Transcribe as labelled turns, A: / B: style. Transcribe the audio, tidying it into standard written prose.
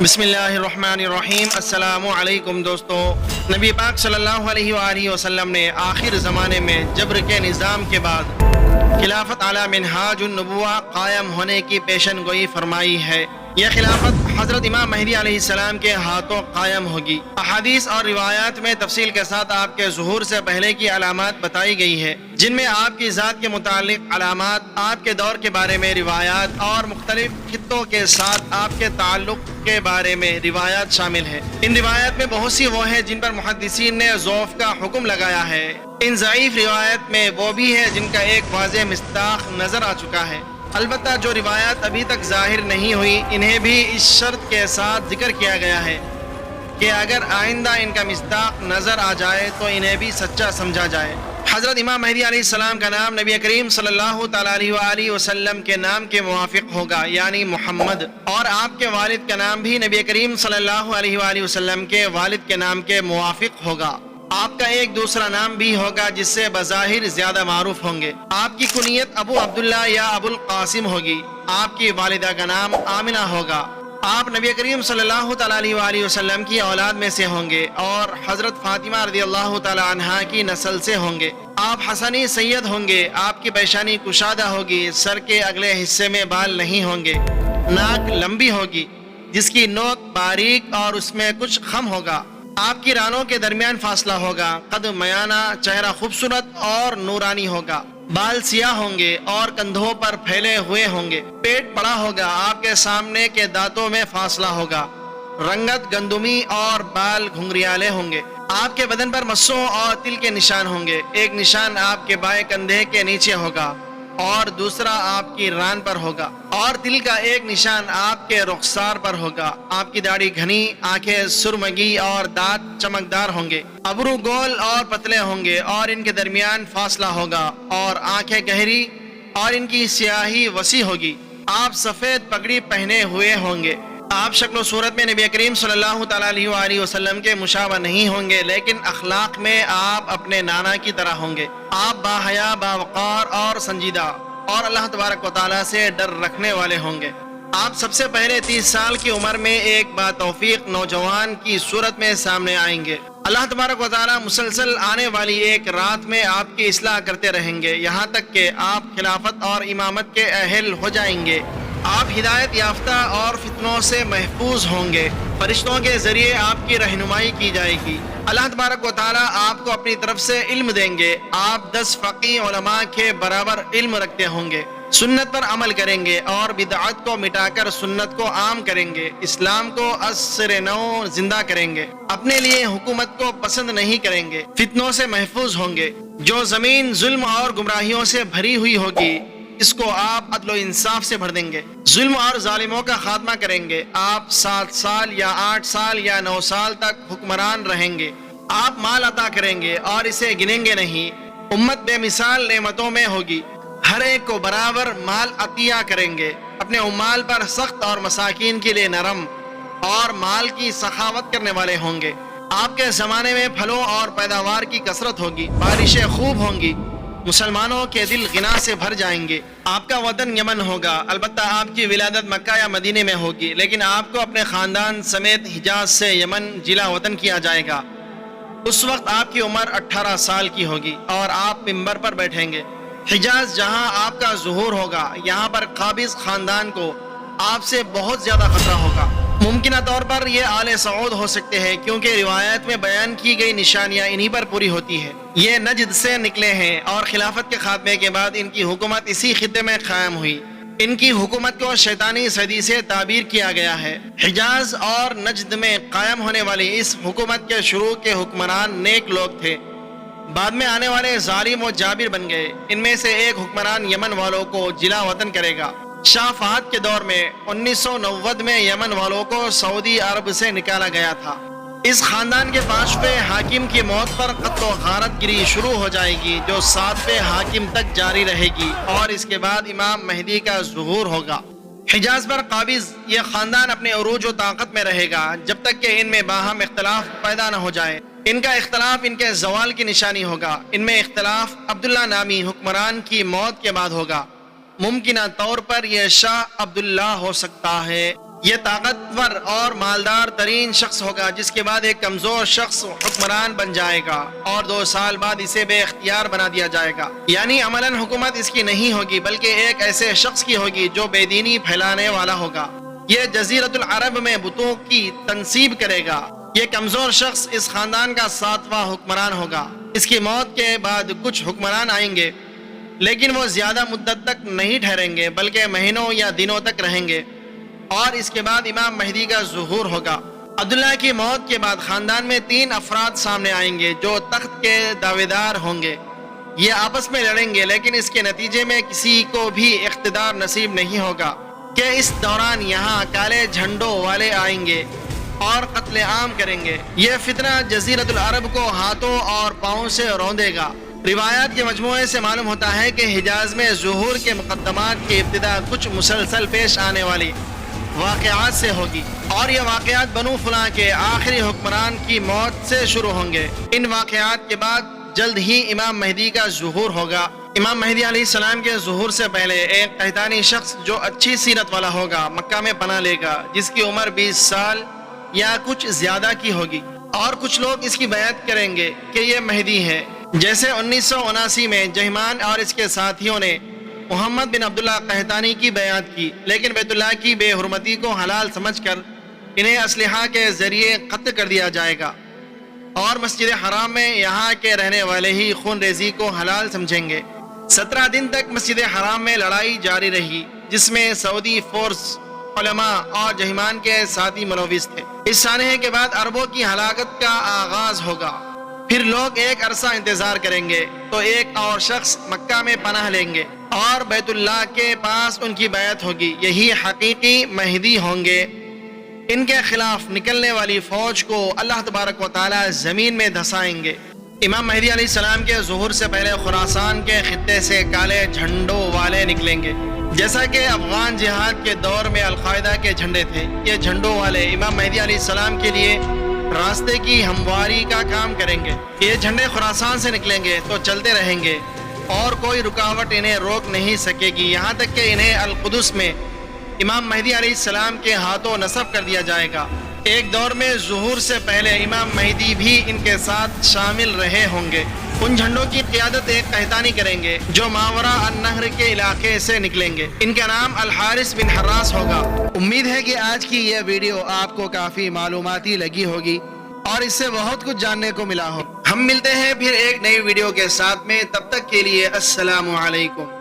A: بسم اللہ الرحمن الرحیم۔ السلام علیکم دوستو، نبی پاک صلی اللہ علیہ وآلہ وسلم نے آخر زمانے میں جبر کے نظام کے بعد خلافت علی منہاج النبوہ قائم ہونے کی پیشن گوئی فرمائی ہے۔ یہ خلافت حضرت امام مہدی علیہ السلام کے ہاتھوں قائم ہوگی۔ احادیث اور روایات میں تفصیل کے ساتھ آپ کے ظہور سے پہلے کی علامات بتائی گئی ہے، جن میں آپ کی ذات کے متعلق علامات، آپ کے دور کے بارے میں روایات اور مختلف خطوں کے ساتھ آپ کے تعلق کے بارے میں روایات شامل ہیں۔ ان روایات میں بہت سی وہ ہیں جن پر محدثین نے ضعف کا حکم لگایا ہے۔ ان ضعیف روایات میں وہ بھی ہے جن کا ایک واضح مصداق نظر آ چکا ہے۔ البتہ جو روایات ابھی تک ظاہر نہیں ہوئی، انہیں بھی اس شرط کے ساتھ ذکر کیا گیا ہے کہ اگر آئندہ ان کا مصداق نظر آ جائے تو انہیں بھی سچا سمجھا جائے۔ حضرت امام مہدی علیہ السلام کا نام نبی کریم صلی اللہ تعالیٰ علیہ وآلہ وسلم کے نام کے موافق ہوگا، یعنی محمد، اور آپ کے والد کا نام بھی نبی کریم صلی اللہ علیہ وآلہ وسلم کے والد کے نام کے موافق ہوگا۔ آپ کا ایک دوسرا نام بھی ہوگا جس سے بظاہر زیادہ معروف ہوں گے۔ آپ کی کنیت ابو عبداللہ یا ابو القاسم ہوگی۔ آپ کی والدہ کا نام آمنہ ہوگا۔ آپ نبی کریم صلی اللہ تعالیٰ علیہ وآلہ وسلم کی اولاد میں سے ہوں گے اور حضرت فاطمہ رضی اللہ تعالیٰ عنہا کی نسل سے ہوں گے۔ آپ حسنی سید ہوں گے۔ آپ کی پیشانی کشادہ ہوگی، سر کے اگلے حصے میں بال نہیں ہوں گے۔ ناک لمبی ہوگی جس کی نوک باریک اور اس میں کچھ خم ہوگا۔ آپ کی رانوں کے درمیان فاصلہ ہوگا۔ قد میانہ، چہرہ خوبصورت اور نورانی ہوگا۔ بال سیاہ ہوں گے اور کندھوں پر پھیلے ہوئے ہوں گے۔ پیٹ بڑا ہوگا۔ آپ کے سامنے کے دانتوں میں فاصلہ ہوگا۔ رنگت گندمی اور بال گھنگریالے ہوں گے۔ آپ کے بدن پر مسوں اور تل کے نشان ہوں گے۔ ایک نشان آپ کے بائیں کندھے کے نیچے ہوگا اور دوسرا آپ کی ران پر ہوگا، اور تل کا ایک نشان آپ کے رخسار پر ہوگا۔ آپ کی داڑھی گھنی، آنکھیں سرمگی اور دانت چمکدار ہوں گے۔ ابرو گول اور پتلے ہوں گے اور ان کے درمیان فاصلہ ہوگا، اور آنکھیں گہری اور ان کی سیاہی وسیع ہوگی۔ آپ سفید پگڑی پہنے ہوئے ہوں گے۔ آپ شکل و صورت میں نبی کریم صلی اللہ تعالیٰ علیہ وآلہ وسلم کے مشابہ نہیں ہوں گے، لیکن اخلاق میں آپ اپنے نانا کی طرح ہوں گے۔ آپ باحیا، باوقار اور سنجیدہ اور اللہ تبارک و تعالیٰ سے ڈر رکھنے والے ہوں گے۔ آپ سب سے پہلے 30 سال کی عمر میں ایک باتوفیق نوجوان کی صورت میں سامنے آئیں گے۔ اللہ تبارک و تعالیٰ مسلسل آنے والی ایک رات میں آپ کی اصلاح کرتے رہیں گے، یہاں تک کہ آپ خلافت اور امامت کے اہل ہو جائیں گے۔ آپ ہدایت یافتہ اور فتنوں سے محفوظ ہوں گے۔ فرشتوں کے ذریعے آپ کی رہنمائی کی جائے گی۔ اللہ تبارک و تعالیٰ آپ کو اپنی طرف سے علم دیں گے۔ آپ 10 فقیہ علماء کے برابر علم رکھتے ہوں گے۔ سنت پر عمل کریں گے اور بدعت کو مٹا کر سنت کو عام کریں گے۔ اسلام کو عصر نو زندہ کریں گے۔ اپنے لیے حکومت کو پسند نہیں کریں گے۔ فتنوں سے محفوظ ہوں گے۔ جو زمین ظلم اور گمراہیوں سے بھری ہوئی ہوگی، اس کو آپ عدل و انصاف سے بھر دیں گے۔ ظلم اور ظالموں کا خاتمہ کریں گے۔ آپ 7 سال یا 8 سال یا 9 سال تک حکمران رہیں گے۔ آپ مال عطا کریں گے اور اسے گنیں گے نہیں۔ امت بے مثال نعمتوں میں ہوگی۔ ہر ایک کو برابر مال عطیہ کریں گے۔ اپنے عمال پر سخت اور مساکین کے لیے نرم اور مال کی سخاوت کرنے والے ہوں گے۔ آپ کے زمانے میں پھلوں اور پیداوار کی کثرت ہوگی۔ بارشیں خوب ہوں گی۔ مسلمانوں کے دل غنا سے بھر جائیں گے۔ آپ کا وطن یمن ہوگا، البتہ آپ کی ولادت مکہ یا مدینے میں ہوگی، لیکن آپ کو اپنے خاندان سمیت حجاز سے یمن جلا وطن کیا جائے گا۔ اس وقت آپ کی عمر 18 سال کی ہوگی اور آپ منبر پر بیٹھیں گے۔ حجاز جہاں آپ کا ظہور ہوگا، یہاں پر قابض خاندان کو آپ سے بہت زیادہ خطرہ ہوگا۔ ممکنہ طور پر یہ آل سعود ہو سکتے ہیں، کیونکہ روایت میں بیان کی گئی نشانیاں انہی پر پوری ہوتی ہیں۔ یہ نجد سے نکلے ہیں اور خلافت کے خاتمے کے بعد ان کی حکومت اسی خطے میں قائم ہوئی۔ ان کی حکومت کو شیطانی صدی سے تعبیر کیا گیا ہے۔ حجاز اور نجد میں قائم ہونے والی اس حکومت کے شروع کے حکمران نیک لوگ تھے، بعد میں آنے والے ظالم و جابر بن گئے۔ ان میں سے ایک حکمران یمن والوں کو جلا وطن کرے گا۔ شاہ فہد کے دور میں 1990 میں یمن والوں کو سعودی عرب سے نکالا گیا تھا۔ اس خاندان کے 5ویں حاکم کی موت پر قتل و غارت گری شروع ہو جائے گی، جو 7ویں حاکم تک جاری رہے گی، اور اس کے بعد امام مہدی کا ظہور ہوگا۔ حجاز پر قابض یہ خاندان اپنے عروج و طاقت میں رہے گا جب تک کہ ان میں باہم اختلاف پیدا نہ ہو جائے۔ ان کا اختلاف ان کے زوال کی نشانی ہوگا۔ ان میں اختلاف عبداللہ نامی حکمران کی موت کے بعد ہوگا۔ ممکنہ طور پر یہ شاہ عبداللہ ہو سکتا ہے۔ یہ طاقتور اور مالدار ترین شخص ہوگا، جس کے بعد ایک کمزور شخص حکمران بن جائے گا اور 2 سال بعد اسے بے اختیار بنا دیا جائے گا۔ یعنی عملاً حکومت اس کی نہیں ہوگی، بلکہ ایک ایسے شخص کی ہوگی جو بے دینی پھیلانے والا ہوگا۔ یہ جزیرۃ العرب میں بتوں کی تنصیب کرے گا۔ یہ کمزور شخص اس خاندان کا 7واں حکمران ہوگا۔ اس کی موت کے بعد کچھ حکمران آئیں گے، لیکن وہ زیادہ مدت تک نہیں ٹھہریں گے، بلکہ مہینوں یا دنوں تک رہیں گے، اور اس کے بعد امام مہدی کا ظہور ہوگا۔ عبداللہ کی موت کے بعد خاندان میں 3 افراد سامنے آئیں گے جو تخت کے دعویدار ہوں گے۔ یہ آپس میں لڑیں گے، لیکن اس کے نتیجے میں کسی کو بھی اقتدار نصیب نہیں ہوگا کہ اس دوران یہاں کالے جھنڈوں والے آئیں گے اور قتل عام کریں گے۔ یہ فتنہ جزیرۃ العرب کو ہاتھوں اور پاؤں سے روندے گا۔ روایات کے مجموعے سے معلوم ہوتا ہے کہ حجاز میں ظہور کے مقدمات کی ابتدا کچھ مسلسل پیش آنے والی واقعات سے ہوگی، اور یہ واقعات بنو فلاں کے آخری حکمران کی موت سے شروع ہوں گے۔ ان واقعات کے بعد جلد ہی امام مہدی کا ظہور ہوگا۔ امام مہدی علیہ السلام کے ظہور سے پہلے ایک قحطانی شخص جو اچھی سیرت والا ہوگا مکہ میں پناہ لے گا، جس کی عمر 20 سال یا کچھ زیادہ کی ہوگی، اور کچھ لوگ اس کی بیعت کریں گے کہ یہ مہدی ہے۔ جیسے 1979 میں جہمان اور اس کے ساتھیوں نے محمد بن عبداللہ قحطانی کی بیعت کی، لیکن بیت اللہ کی بے حرمتی کو حلال سمجھ کر انہیں اسلحہ کے ذریعے قتل کر دیا جائے گا، اور مسجد حرام میں یہاں کے رہنے والے ہی خون ریزی کو حلال سمجھیں گے۔ 17 دن تک مسجد حرام میں لڑائی جاری رہی، جس میں سعودی فورس، علماء اور جہمان کے ساتھی ملوث تھے۔ اس سانحے کے بعد عربوں کی ہلاکت کا آغاز ہوگا۔ پھر لوگ ایک عرصہ انتظار کریں گے تو ایک اور شخص مکہ میں پناہ لیں گے اور بیت اللہ کے پاس ان کی بیعت ہوگی۔ یہی حقیقی مہدی ہوں گے۔ ان کے خلاف نکلنے والی فوج کو اللہ تبارک و تعالی زمین میں دھسائیں گے۔ امام مہدی علیہ السلام کے ظہور سے پہلے خراسان کے خطے سے کالے جھنڈوں والے نکلیں گے، جیسا کہ افغان جہاد کے دور میں القاعدہ کے جھنڈے تھے۔ یہ جھنڈوں والے امام مہدی علیہ السلام کے لیے راستے کی ہمواری کا کام کریں گے۔ یہ جھنڈے خراسان سے نکلیں گے تو چلتے رہیں گے، اور کوئی رکاوٹ انہیں روک نہیں سکے گی، یہاں تک کہ انہیں القدس میں امام مہدی علیہ السلام کے ہاتھوں نصب کر دیا جائے گا۔ ایک دور میں ظہور سے پہلے امام مہدی بھی ان کے ساتھ شامل رہے ہوں گے۔ ان جھنڈوں کی قیادت ایک قحطانی کریں گے جو ماورا النہر کے علاقے سے نکلیں گے۔ ان کا نام الحارث بن حراس ہوگا۔ امید ہے کہ آج کی یہ ویڈیو آپ کو کافی معلوماتی لگی ہوگی اور اس سے بہت کچھ جاننے کو ملا ہو۔ ہم ملتے ہیں پھر ایک نئی ویڈیو کے ساتھ میں، تب تک کے لیے السلام علیکم۔